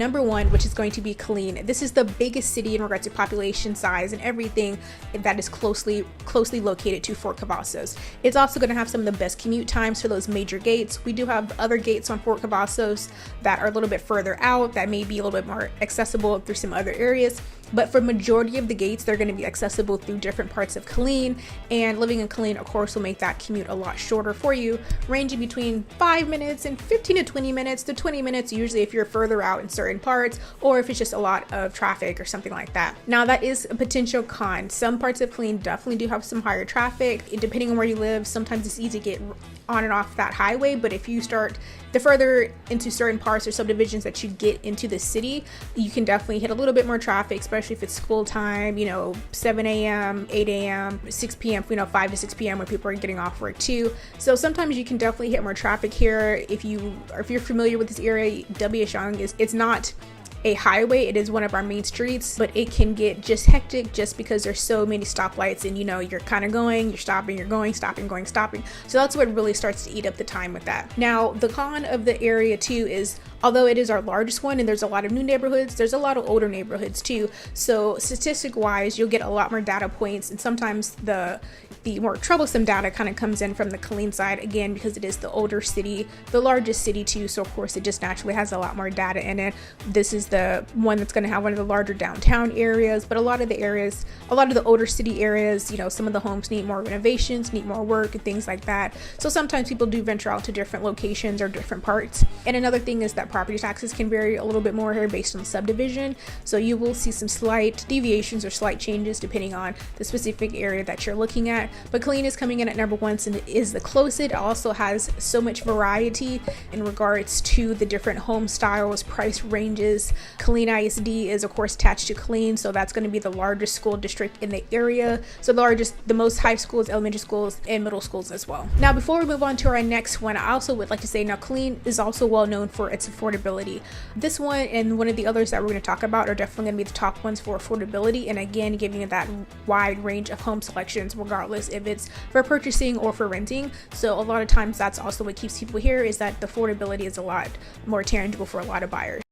Number one, which is going to be Killeen. This is the biggest city in regards to population size and everything that is closely located to Fort Cavazos. It's also going to have some of the best commute times for those major gates. We do have other gates on Fort Cavazos that are a little bit further out that may be a little bit more accessible through some other areas. But for majority of the gates, they're going to be accessible through different parts of Killeen, and living in Killeen, of course, will make that commute a lot shorter for you, ranging between 5 minutes and 15 to 20 minutes to 20 minutes, usually if you're further out in certain parts, or if it's just a lot of traffic or something like that. Now, that is a potential con. Some parts of Killeen definitely do have some higher traffic. Depending on where you live, sometimes it's easy to get on and off that highway, but if you start the further into certain parts or subdivisions that you get into the city, you can definitely hit a little bit more traffic, especially if it's school time, 7 a.m., 8 a.m., 6 p.m., 5 to 6 p.m. when people are getting off work too. So sometimes you can definitely hit more traffic here. If you're familiar with this area, W.H. Young it's not a highway, it is one of our main streets, but it can get just hectic just because there's so many stoplights, and you're kind of going, you're stopping, you're going, stopping, going, stopping. So that's what really starts to eat up the time with that. Now, the con of the area too is, although it is our largest one and there's a lot of new neighborhoods, there's a lot of older neighborhoods too. So statistic wise, you'll get a lot more data points, and sometimes the more troublesome data kind of comes in from the Killeen side, again, because it is the older city, the largest city too. So of course it just naturally has a lot more data in it. This is the one that's going to have one of the larger downtown areas, but a lot of the older city areas, some of the homes need more renovations, need more work and things like that. So sometimes people do venture out to different locations or different parts. And another thing is that property taxes can vary a little bit more here based on subdivision. So you will see some slight deviations or slight changes depending on the specific area that you're looking at. But Killeen is coming in at number one since it is the closest. It also has so much variety in regards to the different home styles, price ranges. Killeen ISD is of course attached to Killeen, so that's going to be the largest school district in the area. So the most high schools, elementary schools, and middle schools as well. Now, before we move on to our next one, I also would like to say now Killeen is also well known for its affordability. This one and one of the others that we're going to talk about are definitely going to be the top ones for affordability, and again, giving it that wide range of home selections regardless if it's for purchasing or for renting. So a lot of times that's also what keeps people here, is that the affordability is a lot more tangible for a lot of buyers.